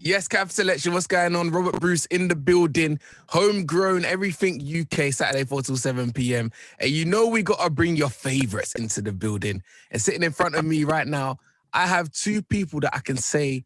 Yes, Capital XTRA, what's going on? Robert Bruce in the building, homegrown, everything UK, Saturday 4 till 7 p.m. And you know we got to bring your favorites into the building. And sitting in front of me right now, I have two people that I can say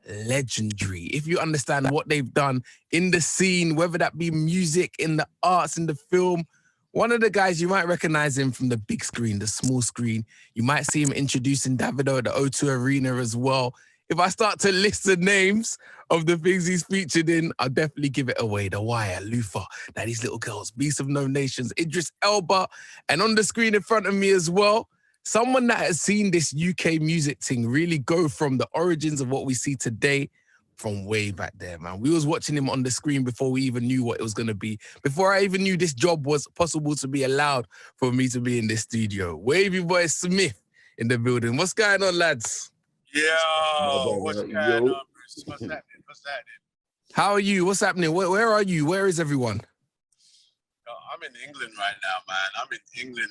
legendary. If you understand what they've done in the scene, whether that be music, in the arts, in the film. One of the guys, you might recognize him from the big screen, the small screen. You might see him introducing Davido at the O2 Arena as well. If I start to list the names of the things he's featured in, I'll definitely give it away. The Wire, Luther, Now These Little Girls, Beast of No Nations, Idris Elba, and on the screen in front of me as well, someone that has seen this UK music thing really go from the origins of what we see today from way back there, man. We was watching him on the screen before we even knew what it was going to be. Before I even knew this job was possible to be allowed for me to be in this studio. Wavy Boy Smith in the building. What's going on, lads? Yo, what's going on, Bruce? What's happening? How are you? What's happening? Where are you? Where is everyone? Yo, I'm in England right now, man. I'm in England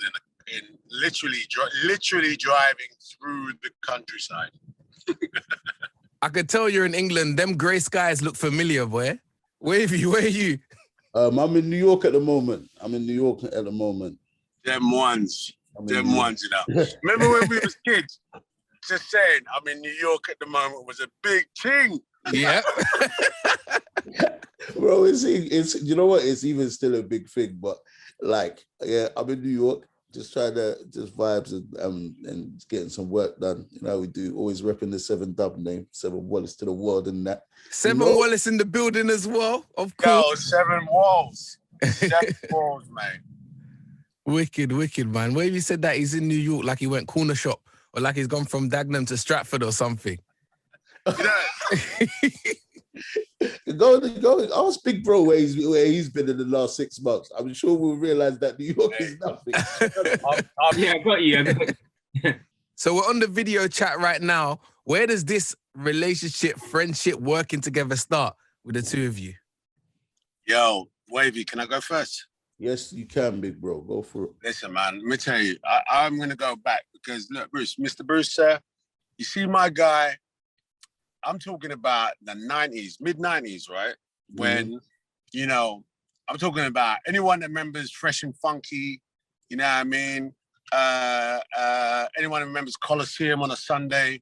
and literally driving through the countryside. I could tell you're in England. Them grey skies look familiar, boy. Wavy, where are you? I'm in New York at the moment. Them ones, you know. Remember when we was kids? Just saying, I'm in New York at the moment was a big thing. Yeah. Bro, it's you know what? It's even still a big thing, but like, yeah, I'm in New York, just trying to vibes and getting some work done. You know how we do, always repping the 7 Dub name, 7 Wallace to the world and that. 7 Wallace in the building as well, of course. Yo, 7 walls. 7 walls, man. Wicked, man. Wavy said that he's in New York like he went corner shop or like he's gone from Dagenham to Stratford or something. You Go. know, Ask Big Bro where he's been in the last 6 months. I'm sure we'll realize that New York is nothing. Yeah, I got you. So we're on the video chat right now. Where does this relationship, friendship, working together start with the two of you? Yo, Wavy, can I go first? Yes, you can, Big Bro. Go for it. Listen, man, let me tell you, I'm going to go back because, look, Bruce, Mr. Bruce, you see my guy, I'm talking about the 90s, mid-90s, right? When, you know, I'm talking about anyone that remembers Fresh and Funky, you know what I mean? Anyone who remembers Coliseum on a Sunday,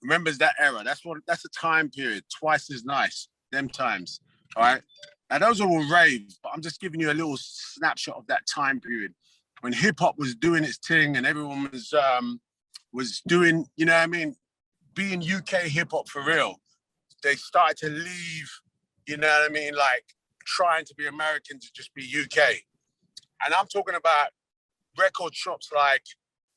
remembers that era. That's a time period, twice as nice, them times, all right? Now, those are all raves, but I'm just giving you a little snapshot of that time period when hip-hop was doing its thing and everyone was doing, you know what I mean, being UK hip-hop for real. They started to leave, you know what I mean, like trying to be American to just be UK. And I'm talking about record shops like,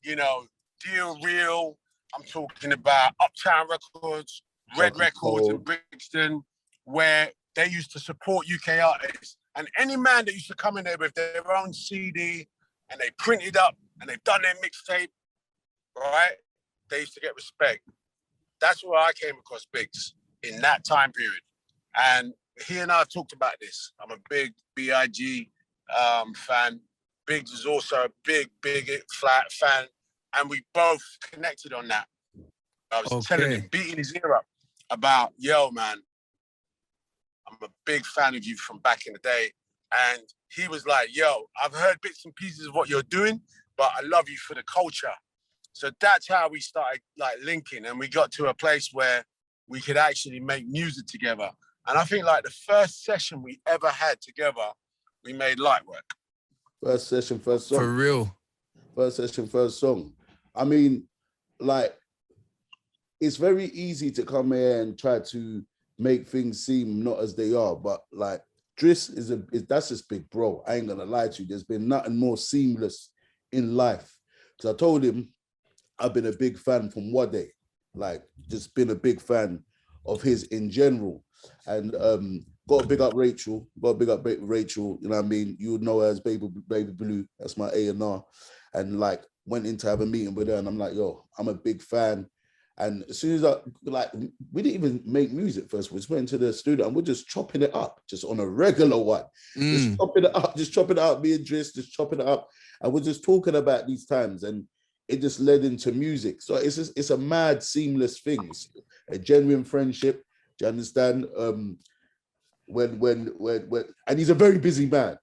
you know, Deal Real. I'm talking about Uptown Records, Red Records in Brixton, where they used to support UK artists. And any man that used to come in there with their own CD and they printed up and they've done their mixtape, right? They used to get respect. That's where I came across Biggs in that time period. And he and I have talked about this. I'm a big B.I.G. fan. Biggs is also a big flat fan. And we both connected on that. I was telling him, beating his ear up about, yo, man, I'm a big fan of you from back in the day. And he was like, yo, I've heard bits and pieces of what you're doing, but I love you for the culture. So that's how we started like linking, and we got to a place where we could actually make music together. And I think like the first session we ever had together, we made light work. First session, first song. For real. First session, first song. I mean, like, it's very easy to come here and try to make things seem not as they are, but like Driss that's just Big Bro. I ain't gonna lie to you. There's been nothing more seamless in life. Because I told him I've been a big fan from Wade, like just been a big fan of his in general. And got to big up Rachel, you know what I mean? You would know her as Baby Blue, that's my A&R. And like went in to have a meeting with her and I'm like, yo, I'm a big fan. And as soon as we didn't even make music first, we just went into the studio and we're just chopping it up, just on a regular one. Just chopping it up, me and Driss, just chopping it up. And we're just talking about these times and it just led into music. So it's a mad, seamless thing. It's a genuine friendship. Do you understand? When and he's a very busy man.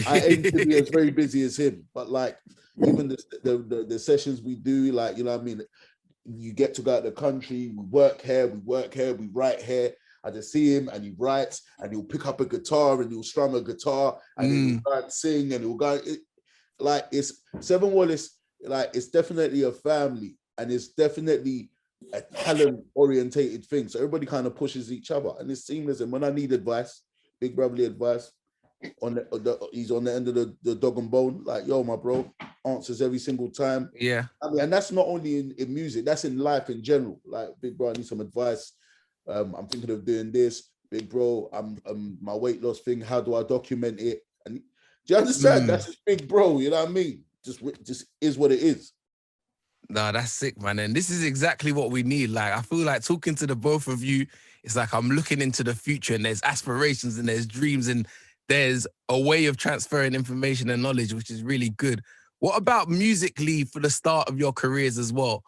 I aim to be as very busy as him, but like even the sessions we do, like, you know what I mean? You get to go out the country, we work here, we write here. I just see him and he writes and he'll pick up a guitar and he'll strum a guitar and he'll go and sing and he'll go. Like it's Seven Wallace, like it's definitely a family and it's definitely a talent orientated thing. So everybody kind of pushes each other and it's seamless. And when I need advice, big brotherly advice, he's on the end of the dog and bone, like, yo, my bro, answers every single time. Yeah. I mean, and that's not only in music, that's in life in general. Like, big bro, I need some advice. I'm thinking of doing this. Big bro, I'm my weight loss thing, how do I document it? And do you understand? That's his big bro, you know what I mean? Just is what it is. No, that's sick, man. And this is exactly what we need. Like, I feel like talking to the both of you, it's like I'm looking into the future and there's aspirations and there's dreams and there's a way of transferring information and knowledge, which is really good. What about musically for the start of your careers as well?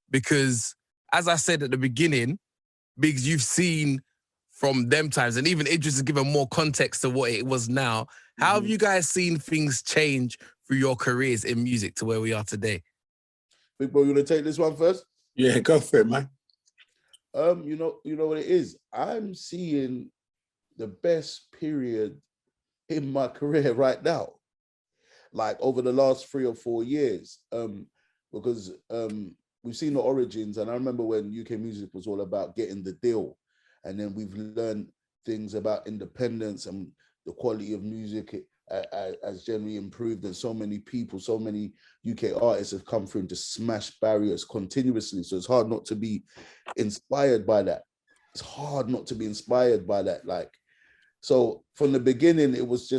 Because as I said at the beginning, Biggs, you've seen from them times, and even Idris has given more context to what it was now. How have you guys seen things change through your careers in music to where we are today? Big bro, you want to take this one first? Yeah, go for it, man. You know what it is? I'm seeing the best period in my career right now, like over the last 3 or 4 years, because we've seen the origins, and I remember when UK music was all about getting the deal, and then we've learned things about independence and the quality of music has generally improved, and so many people, so many UK artists have come through to smash barriers continuously, so it's hard not to be inspired by that. It's hard not to be inspired by that. Like, so from the beginning, it was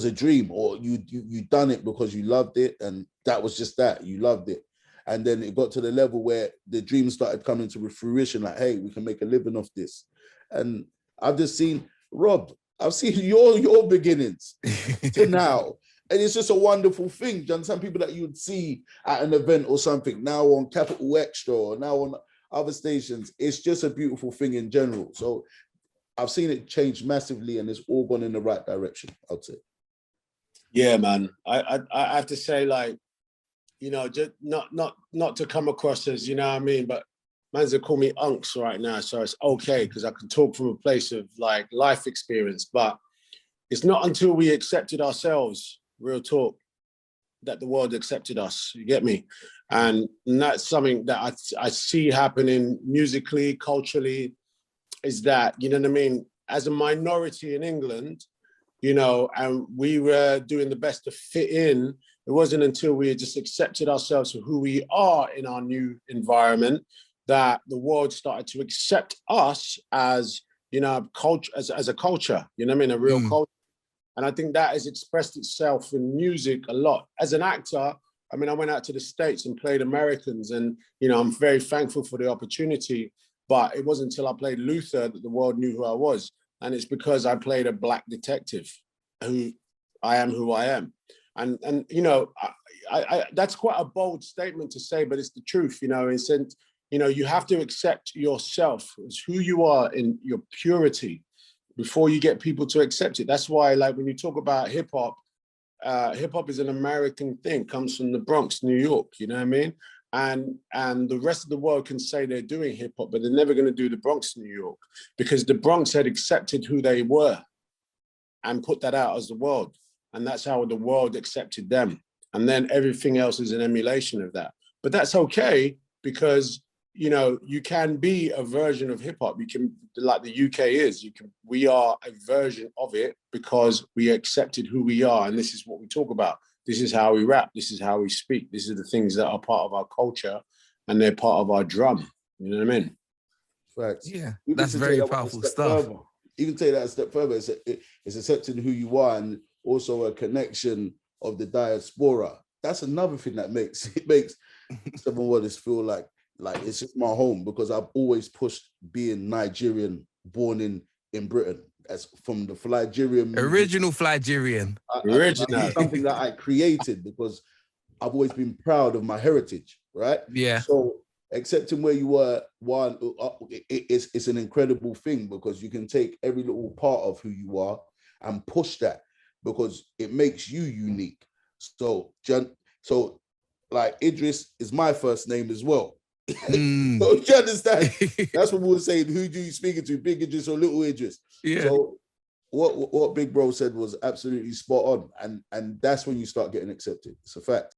a dream, or you done it because you loved it, and that was just that, you loved it. And then it got to the level where the dream started coming to fruition, like, hey, we can make a living off this. And I've just seen, Rob, I've seen your beginnings to now. And it's just a wonderful thing. John, some people that you would see at an event or something, now on Capital XTRA or now on other stations, it's just a beautiful thing in general. So I've seen it change massively, and it's all gone in the right direction, I'd say. Yeah, man. I have to say, like, you know, just not to come across as, you know what I mean, but man's gonna call me unks right now, so it's okay because I can talk from a place of like life experience. But it's not until we accepted ourselves, real talk, that the world accepted us. You get me? And that's something that I see happening musically, culturally, is that, you know what I mean, as a minority in England, you know, and we were doing the best to fit in. It wasn't until we had just accepted ourselves for who we are in our new environment that the world started to accept us as, you know, culture, as a culture, you know what I mean, a real culture. And I think that has expressed itself in music a lot. As an actor, I mean, I went out to the States and played Americans, and, you know, I'm very thankful for the opportunity, but it wasn't until I played Luther that the world knew who I was. And it's because I played a Black detective who I am. And you know, I that's quite a bold statement to say, but it's the truth, you know, in sense, you know, you have to accept yourself as who you are in your purity before you get people to accept it. That's why, like, when you talk about hip hop is an American thing, comes from the Bronx, New York, you know what I mean? And the rest of the world can say they're doing hip hop, but they're never going to do the Bronx, New York, because the Bronx had accepted who they were and put that out as the world. And that's how the world accepted them. And then everything else is an emulation of that. But that's okay, because, you know, you can be a version of hip hop. You can, like the UK is, we are a version of it because we accepted who we are. And this is what we talk about. This is how we rap. This is how we speak. This is the things that are part of our culture, and they're part of our drum. You know what I mean? Facts. Yeah, that's very powerful stuff. Even take that a step further, it's accepting who you are, and also a connection of the diaspora. That's another thing that makes Seven Wallace feel like it's just my home, because I've always pushed being Nigerian, born in Britain, as from the Flygerian. Original Flygerian. Original. Something that I created because I've always been proud of my heritage, right? Yeah. So accepting where you were, it's an incredible thing because you can take every little part of who you are and push that because it makes you unique. So like Idris is my first name as well. So you understand? That's what we were saying. Who do you speaking to, Big Idris or Little Idris? Yeah. So what Big Bro said was absolutely spot on, and that's when you start getting accepted. It's a fact.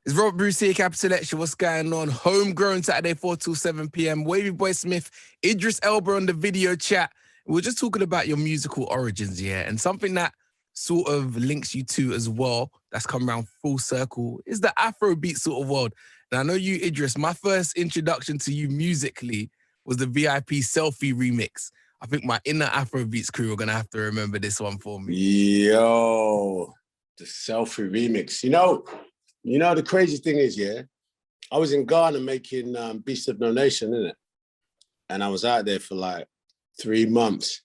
It's Robert Bruce here, Capital XTRA. What's going on? Homegrown Saturday 4 till 7 p.m. Wavy Boy Smith, Idris Elba on the video chat. We're just talking about your musical origins, yeah, and something that sort of links you to as well, that's come around full circle, is the Afrobeat sort of world. And I know you, Idris, my first introduction to you musically was the VIP Selfie remix. I think my inner Afrobeats crew are going to have to remember this one for me. Yo, the Selfie remix. You know, the crazy thing is, yeah, I was in Ghana making Beast of No Nation, innit? And I was out there for like 3 months.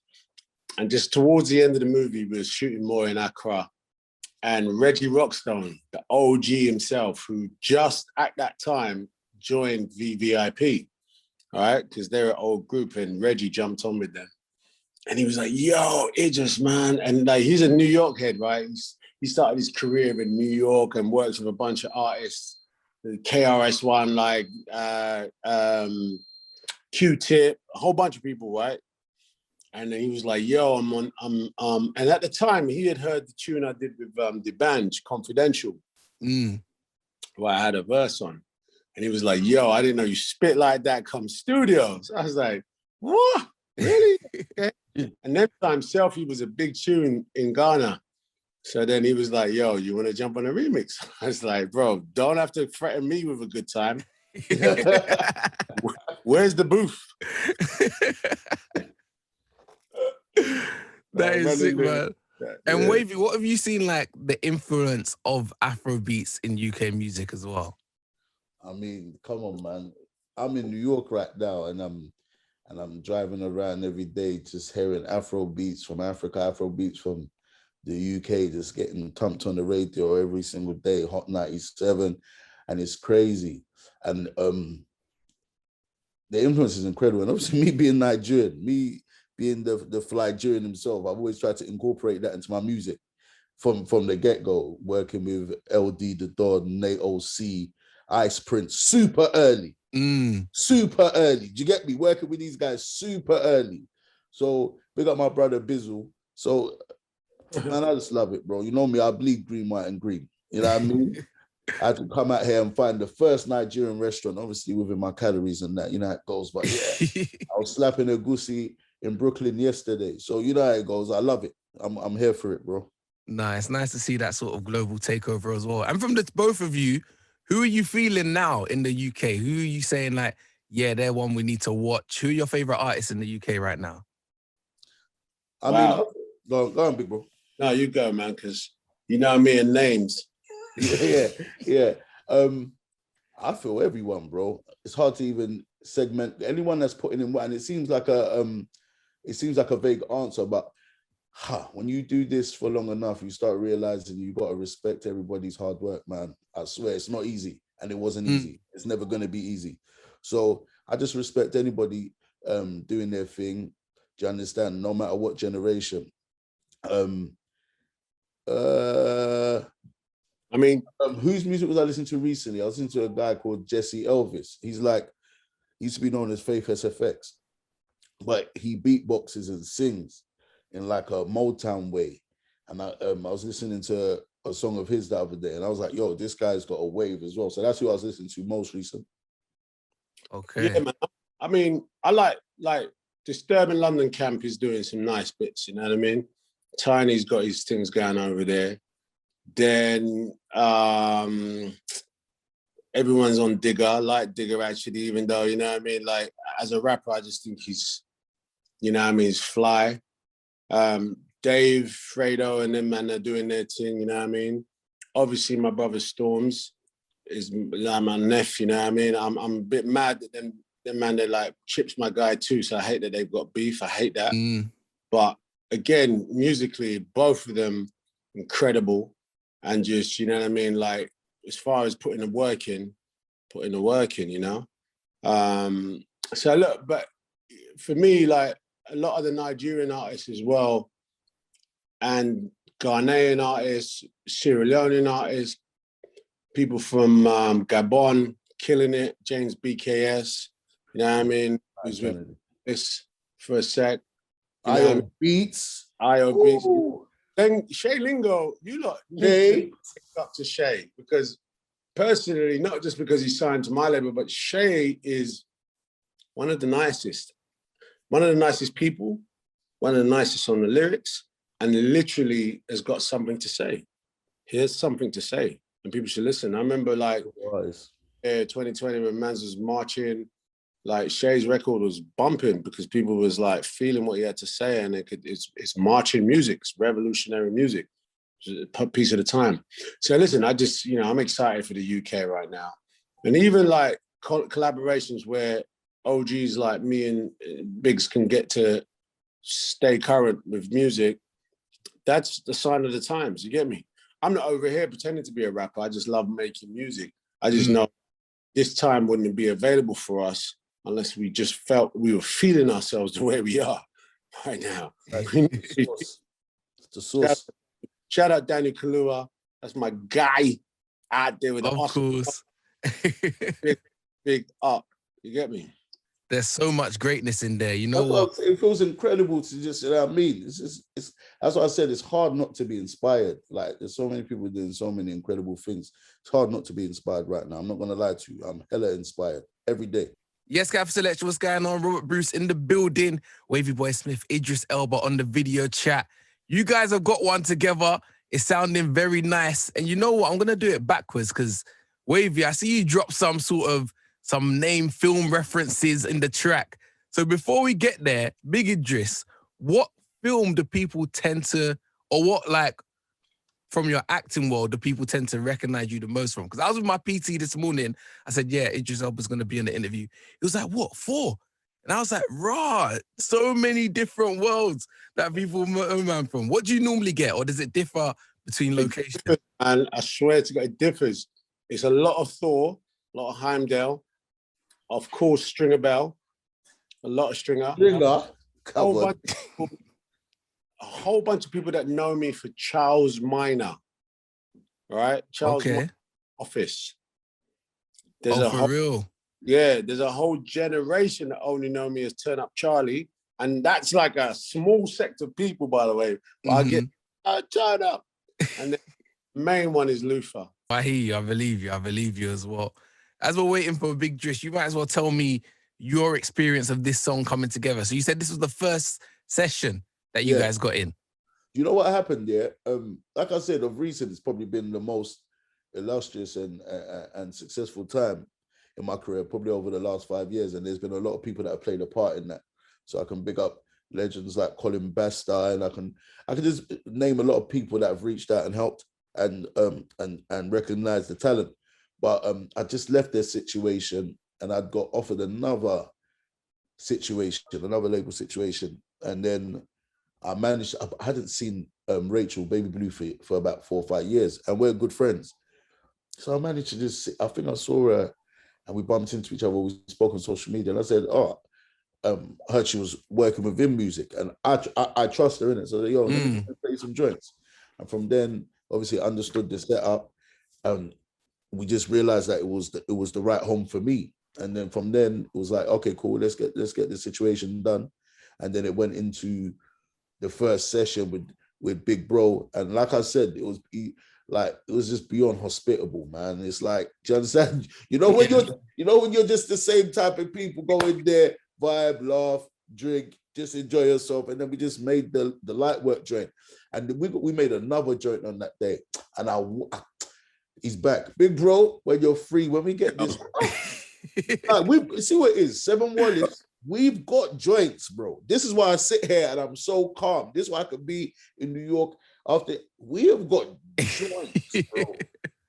And just towards the end of the movie, we were shooting more in Accra. And Reggie Rockstone, the OG himself, who just at that time joined VVIP, all right? Because they're an old group and Reggie jumped on with them. And he was like, yo, Idris, man. And like, he's a New York head, right? He started his career in New York and works with a bunch of artists, the KRS-One, like Q-Tip, a whole bunch of people, right? And then he was like, yo, and at the time he had heard the tune I did with the band, Confidential, where I had a verse on. And he was like, yo, I didn't know you spit like that come studio. So I was like, what? Really? Okay. And next time Selfie was a big tune in Ghana. So then he was like, yo, you want to jump on a remix? I was like, bro, don't have to threaten me with a good time. Where's the booth? That is sick, man. And Wavy, what have you seen like the influence of Afrobeats in UK music as well? I mean, come on, man. I'm in New York right now, and I'm driving around every day just hearing Afrobeats from Africa, Afrobeats from the UK, just getting thumped on the radio every single day, Hot 97, and it's crazy. And the influence is incredible. And obviously me being Nigerian, me being the Flygerian himself, I've always tried to incorporate that into my music from the get-go, working with LD The Don, Nate OC, Ice Prince, super early. Super early. Do you get me? Working with these guys super early. So big up my brother Bizzle. So man, I just love it, bro. You know me, I bleed green, white, and green. You know what I mean? I had to come out here and find the first Nigerian restaurant, obviously within my calories and that, you know how it goes. But yeah, I was slapping a goosey in Brooklyn yesterday. So you know how it goes. I love it. I'm here for it, bro. Nice to see that sort of global takeover as well. And from the both of you, who are you feeling now in the UK? Who are you saying like, yeah, they're one we need to watch? Who are your favorite artists in the UK right now? I mean, go on, big bro. No, you go, man, because you know me and names. Yeah. I feel everyone, bro. It's hard to even segment anyone that's putting in one. And it seems like a vague answer, but when you do this for long enough, you start realizing you got to respect everybody's hard work, man. I swear it's not easy, and it wasn't easy. It's never going to be easy. So I just respect anybody doing their thing. Do you understand? No matter what generation. I mean, whose music was I listening to recently? I was listening to a guy called Jesse Elvis. He's like, he used to be known as Faith SFX, but he beatboxes and sings in like a Motown way. And I was listening to a song of his the other day, and I was like, yo, this guy's got a wave as well. So that's who I was listening to most recent. Okay. Yeah, man. I mean, I like Disturbing London Camp is doing some nice bits, you know what I mean? Tiny's got his things going over there. Then everyone's on Digger. I like Digger actually, even though, you know what I mean? Like, as a rapper, I just think he's, you know what I mean, he's fly. Dave, Fredo, and them, man, they're doing their thing, you know what I mean? Obviously, my brother Storms is like my nephew, you know what I mean? I'm a bit mad that them man, they're like, Chip's my guy too, so I hate that they've got beef. I hate that. But again, musically, both of them incredible. And just, you know what I mean? Like, as far as putting the work in, putting the work in, you know. So look, but for me, like a lot of the Nigerian artists as well, and Ghanaian artists, Sierra Leonean artists, people from Gabon killing it, James BKS, you know what I mean? Who's with this for a sec. IO Beats. IO Beats. Then Shay Lingo, you lot need to pick up to Shay, because personally, not just because he's signed to my label, but Shay is one of the nicest people, one of the nicest on the lyrics, and literally has got something to say. He has something to say, and people should listen. I remember like 2020 when Mans was marching, like Shay's record was bumping because people was like feeling what he had to say, and it's marching music, it's revolutionary music, a piece of the time. So listen, I'm excited for the UK right now, and even like collaborations where OGs like me and Biggs can get to stay current with music. That's the sign of the times. You get me? I'm not over here pretending to be a rapper. I just love making music. I just know this time wouldn't be available for us unless we just felt we were feeling ourselves the way we are right now. It's the source. Shout out Daniel Kalua. That's my guy out there with the awesome. big up. You get me? There's so much greatness in there. You know what? It feels incredible to just, you know what I mean? It's that's what I said. It's hard not to be inspired. Like there's so many people doing so many incredible things. It's hard not to be inspired right now. I'm not gonna lie to you. I'm hella inspired every day. Yes, Capital XTRA, what's going on? Robert Bruce in the building. Wavy Boy Smith, Idris Elba on the video chat. You guys have got one together. It's sounding very nice. And you know what? I'm going to do it backwards because, Wavy, I see you drop some name film references in the track. So before we get there, Big Idris, what film do people tend to, or what, like, from your acting world, do people tend to recognize you the most from? Because I was with my PT this morning. I said, yeah, Idris Elba's going to be in the interview. He was like, what, 4? And I was like, rah, so many different worlds that people know man from. What do you normally get? Or does it differ between locations? And I swear to God, it differs. It's a lot of Thor, a lot of Heimdall, of course, Stringer Bell, a lot of Stringer. A whole bunch of people that know me for Charles Minor, right? Charles Minor Office. For real? Yeah, there's a whole generation that only know me as Turn Up Charlie, and that's like a small sect of people, by the way. But I get Turn Up, and the main one is Luther. I hear you. I believe you as well. As we're waiting for Big Drish, you might as well tell me your experience of this song coming together. So you said this was the first session that you guys got in. You know what happened there? Like I said, of recent, it's probably been the most illustrious and successful time in my career, probably over the last 5 years. And there's been a lot of people that have played a part in that. So I can big up legends like Colin Basta, and I can just name a lot of people that have reached out and helped and recognized the talent. But I just left their situation, and I'd got offered another label situation, and then I hadn't seen Rachel, Baby Blue, for about 4 or 5 years, and we're good friends. So I managed to just, I think I saw her and we bumped into each other. We spoke on social media, and I said, heard she was working within music, and I trust her in it. So, let me play some joints. And from then, obviously understood the setup, and we just realized that it was the right home for me. And then from then, it was like, okay, cool, let's get this situation done. And then it went into the first session with Big Bro, and like I said, it was just beyond hospitable, man. It's like, do you understand? When you're just the same type of people, go in there, vibe, laugh, drink, just enjoy yourself. And then we just made the light work joint, and we made another joint on that day. And he's back, Big Bro. When you're free, when we get this, we see what it is. 7 Wallace. We've got joints, bro. This is why I sit here and I'm so calm. This is why I could be in New York after. We have got joints, bro.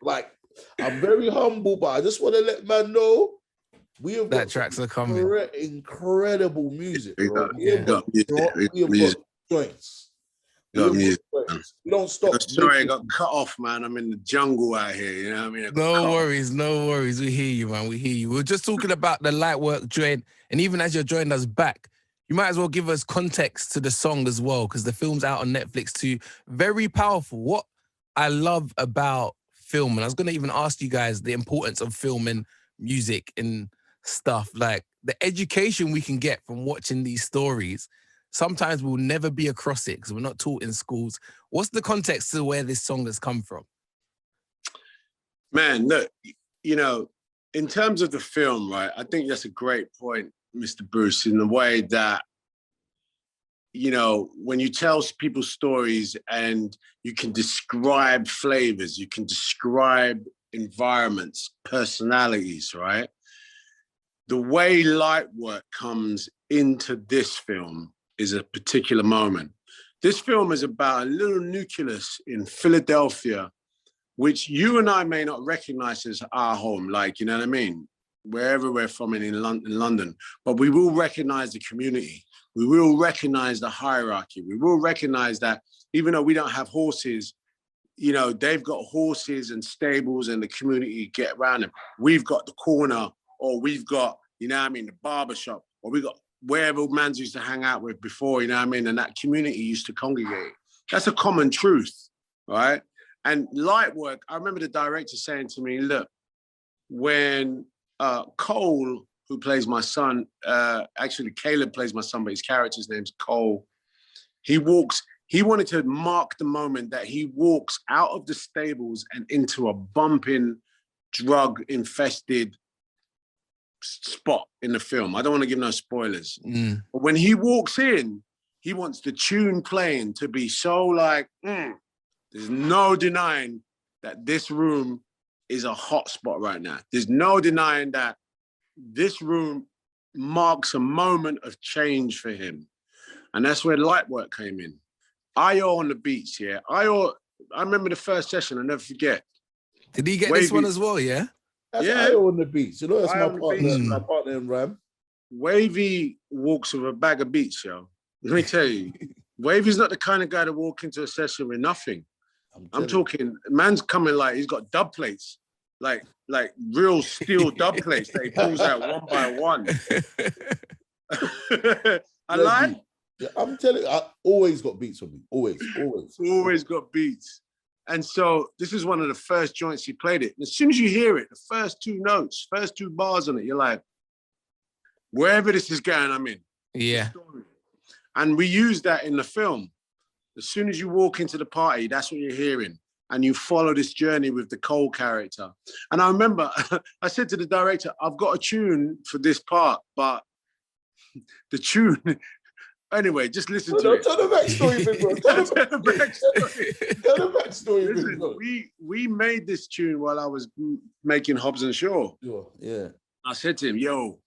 Like, I'm very humble, but I just want to let man know we have got tracks are coming. Incredible music, bro. We have got joints. You got music. We don't stop. Sorry, I got cut off, man. I'm in the jungle out here. You know what I mean? No worries, no worries. We hear you, man. We hear you. We were just talking about the light work joint, and even as you're joining us back, you might as well give us context to the song as well, because the film's out on Netflix too. Very powerful. What I love about film, and I was going to even ask you guys the importance of film and music and stuff, like the education we can get from watching these stories. Sometimes we'll never be across it because we're not taught in schools. What's the context to where this song has come from? Man, look, you know, in terms of the film, right, I think that's a great point, Mr. Bruce, in the way that, you know, when you tell people stories and you can describe flavors, you can describe environments, personalities, right? The way light work comes into this film is a particular moment. This film is about a little nucleus in Philadelphia, which you and I may not recognize as our home, like, you know what I mean? Wherever we're from in London, but we will recognize the community. We will recognize the hierarchy. We will recognize that even though we don't have horses, you know, they've got horses and stables and the community get around them. We've got the corner, or we've got, you know what I mean, the barbershop, or we got wherever Mans used to hang out with before, you know what I mean? And that community used to congregate. That's a common truth, right? And light work, I remember the director saying to me, look, when Cole, who plays my son, actually Caleb plays my son, but his character's name's Cole, he wanted to mark the moment that he walks out of the stables and into a bumping, drug-infested spot in the film. I don't want to give no spoilers. But when he walks in, he wants the tune playing to be so like, there's no denying that this room is a hot spot right now. There's no denying that this room marks a moment of change for him. And that's where light work came in. Ayo on the beats, yeah. I remember the first session, I'll never forget. Did he get this one as well, yeah? That's Yeah. Ayo on the beats. You know, that's Ayo my partner in Ram. Wavy walks with a bag of beats, yo. Let me tell you, Wavy's not the kind of guy to walk into a session with nothing. I'm talking, man's coming like he's got dub plates, like real steel dub plates that he pulls out one by one. I lie? Yeah, I'm telling you, I always got beats on me. Always got beats. And so this is one of the first joints he played it. And as soon as you hear it, the first two notes, first two bars on it, you're like, wherever this is going, I'm in. Yeah. And we use that in the film. As soon as you walk into the party, that's what you're hearing. And you follow this journey with the Cole character. And I remember I said to the director, I've got a tune for this part, but the tune, anyway, just listen to it. Tell the backstory, big bro. Tell the backstory, Listen, big bro. we made this tune while I was making Hobbs and Shaw. Yeah. I said to him, yo,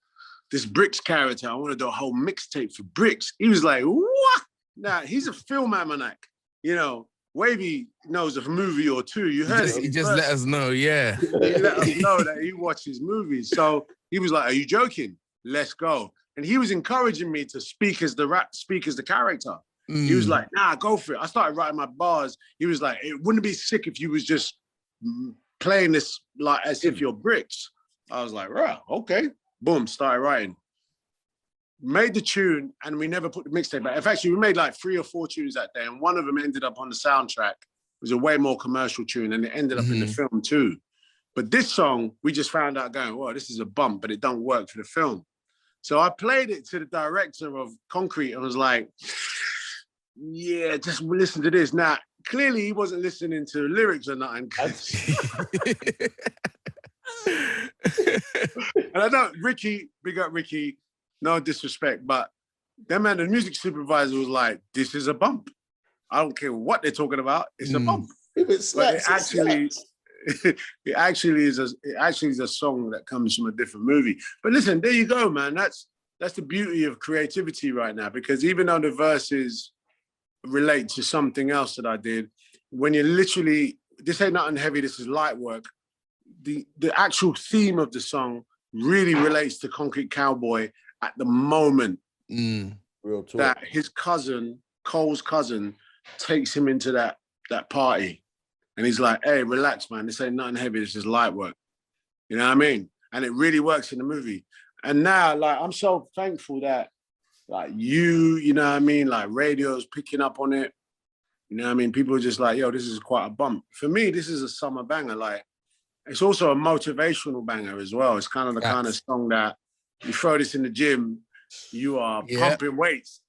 this Bricks character, I want to do a whole mixtape for Bricks. He was like, what? Nah, he's a film almanac. You know, Wavy knows a movie or two. You heard it. He just let us know, yeah. He let us know that he watches movies. So he was like, are you joking? Let's go. And he was encouraging me to speak as the character. He was like, nah, go for it. I started writing my bars. He was like, it wouldn't be sick if you was just playing this like as if you're Bricks. I was like, right, okay. Boom, started writing. Made the tune, and we never put the mixtape back. In fact, we made like 3 or 4 tunes that day, and one of them ended up on the soundtrack. It was a way more commercial tune, and it ended up in the film too. But this song, we just found out going, well, this is a bump, but it don't work for the film. So I played it to the director of Concrete and was like, yeah, just listen to this. Now, clearly he wasn't listening to lyrics or nothing. And I don't, Ricky, big up Ricky, no disrespect, but that man, the music supervisor was like, this is a bump. I don't care what they're talking about, it's a bump. If it slaps, it actually is a song that comes from a different movie. But listen, there you go, man. That's the beauty of creativity right now, because even though the verses relate to something else that I did, when you're literally, this ain't nothing heavy, this is light work. The actual theme of the song really relates to Concrete Cowboy at the moment Real talk. that his cousin, Cole's cousin, takes him into that party. And he's like, hey, relax, man. This ain't nothing heavy. This is light work. You know what I mean? And it really works in the movie. And now, like, I'm so thankful that, like, you know what I mean? Like, radio's picking up on it. You know what I mean? People are just like, yo, this is quite a bump. For me, this is a summer banger. Like, it's also a motivational banger as well. It's kind of the kind of song that you throw this in the gym, you are pumping weights.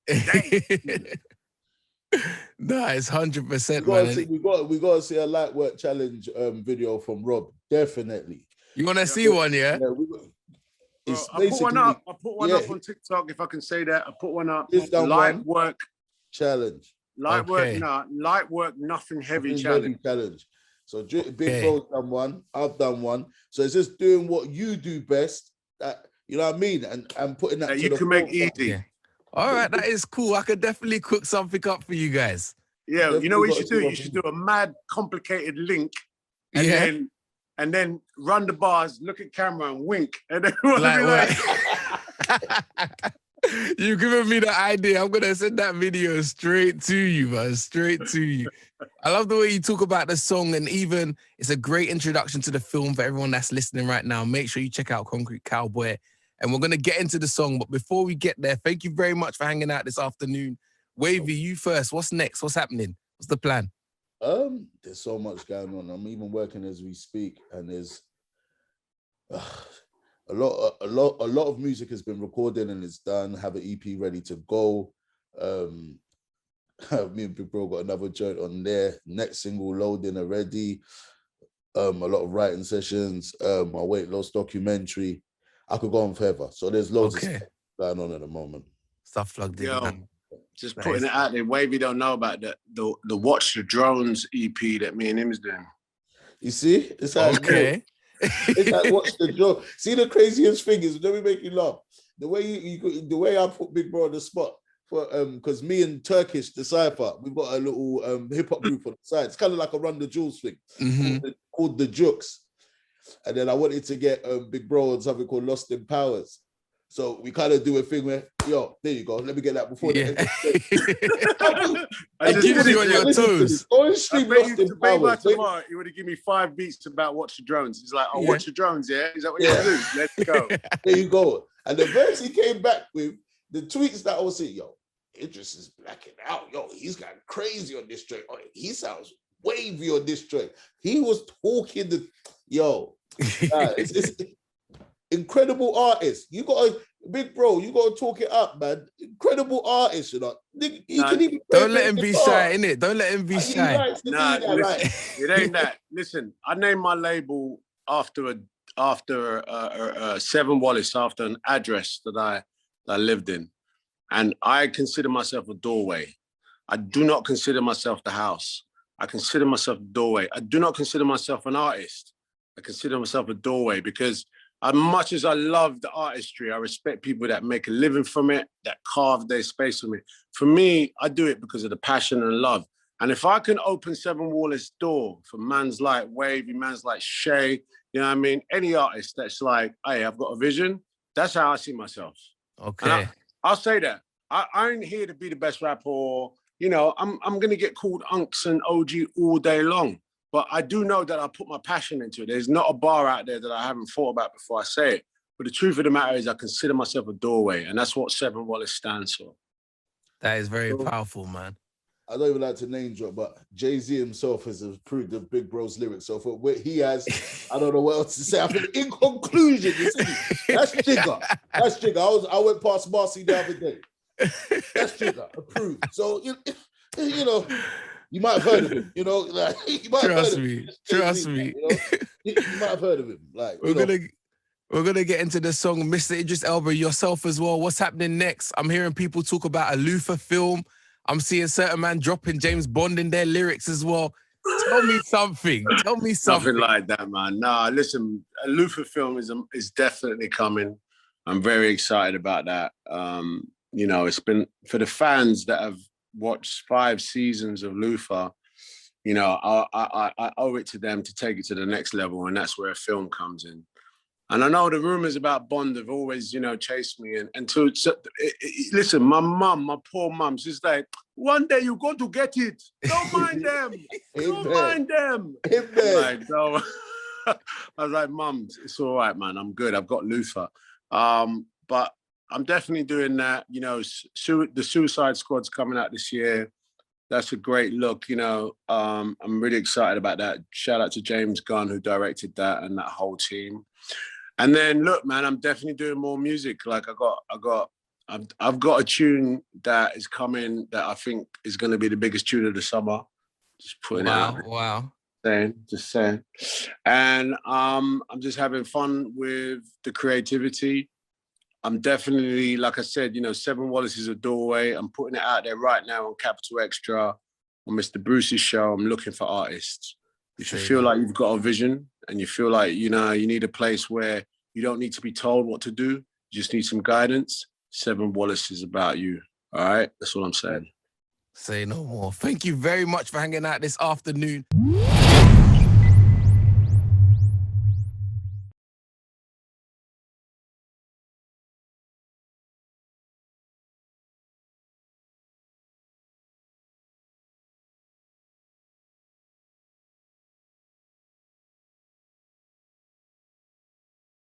Nah, it's 100%, man. We gotta see a light work challenge video from Rob. Definitely. You wanna see one, yeah? I put one up. I put one up on TikTok, if I can say that. I put one up. Light work challenge. Light work, nothing heavy challenge. So Big Bro's done one. I've done one. So it's just doing what you do best. That, you know what I mean, and putting that. You can make easy. Yeah. All right, that is cool. I could definitely cook something up for you guys. Yeah, you know what you should do? You should do a mad, complicated link, and then run the bars, look at camera, and wink, and then You've given me the idea. I'm gonna send that video straight to you, man. Straight to you. I love the way you talk about the song, and even it's a great introduction to the film for everyone that's listening right now. Make sure you check out Concrete Cowboy. And we're going to get into the song. But before we get there, thank you very much for hanging out this afternoon. Wavy, you first. What's next? What's happening? What's the plan? There's so much going on. I'm even working as we speak. And there's a lot of music has been recorded and it's done. Have an EP ready to go. Me and Big Bro got another joint on there. Next single loading already. A lot of writing sessions. My weight loss documentary. I could go on forever. So there's loads of stuff going on at the moment. Stuff plugged in. Just putting it out there. Wavy don't know about the Watch the Drones EP that me and him's doing. You see? It's like, it's like Watch the Drone. See, the craziest thing is, let me make you laugh. The way I put Big Bro on the spot, for because me and Turkish, the Cypher, we've got a little hip-hop group on the side. It's kind of like a Run the Jewels thing called the Jooks. And then I wanted to get Big Bro on something called Lost in Powers. So we kind of do a thing where, yo, there you go. Let me get that before the end of the I keep you on your toes. Go and stream Lost in Powers. Tomorrow, he would have given me 5 beats about Watch the Drones. He's like, Watch the Drones, yeah? Is that what you want to do? Let's go. There you go. And the verse he came back with, the tweets that I was saying, yo, Idris is blacking out. Yo, he's got crazy on this track. Oh, he sounds wavy on this track. He was talking it's incredible artist. You got a Big Bro, you got to talk it up, man. Incredible artist, you know. Don't let him be shy, innit? Don't let him be shy. It ain't that. Listen, I named my label after Seven Wallace, after an address that I lived in. And I consider myself a doorway. I do not consider myself the house. I consider myself a doorway. I do not consider myself an artist. I consider myself a doorway because as much as I love the artistry, I respect people that make a living from it, that carve their space from it. For me, I do it because of the passion and love. And if I can open Seven Wallace door for mans like Wavy, mans like Shay, you know what I mean? Any artist that's like, hey, I've got a vision, that's how I see myself. Okay. I'll say that. I ain't here to be the best rapper or, you know, I'm going to get called Unks and OG all day long. But I do know that I put my passion into it. There's not a bar out there that I haven't thought about before I say it. But the truth of the matter is I consider myself a doorway. And that's what Seven Wallace stands for. That is very powerful, man. I don't even like to name drop, but Jay-Z himself has approved of Big Bro's lyrics. So for what he has, I don't know what else to say. I think in conclusion, you see, that's Jigger. That's Jigger. I went past Marcy the other day. That's Jigger, approved. So, you know, you might have heard of him, you know. Like, you might Trust me. You know? You might have heard of him. Like, we're gonna get into the song, Mr. Idris Elba, yourself as well. What's happening next? I'm hearing people talk about a Luther film. I'm seeing certain man dropping James Bond in their lyrics as well. Tell me something. Tell me something. Nothing like that, man. Nah, listen, a Luther film is definitely coming. I'm very excited about that. You know, it's been for the fans that have watched 5 seasons of Luther. You know, I owe it to them to take it to the next level, and that's where a film comes in. And I know the rumors about Bond have always, you know, chased me. And listen, my mum, my poor mum, she's like, one day you're going to get it. Don't mind them. Don't mind them. I'm like, no. I was like, Mum, it's all right, man. I'm good. I've got Luther. But I'm definitely doing that. You know, the Suicide Squad's coming out this year. That's a great look. You know, I'm really excited about that. Shout out to James Gunn, who directed that, and that whole team. And then look, man, I'm definitely doing more music. Like I've got a tune that is coming that I think is going to be the biggest tune of the summer. Just putting it out. Wow. Just saying. And I'm just having fun with the creativity. I'm definitely, like I said, you know, 7 Wallace is a doorway. I'm putting it out there right now on Capital XTRA, on Mr. Bruce's show. I'm looking for artists. If you feel like you've got a vision and you feel like, you know, you need a place where you don't need to be told what to do, you just need some guidance, 7 Wallace is about you. All right? That's what I'm saying. Say no more. Thank you very much for hanging out this afternoon.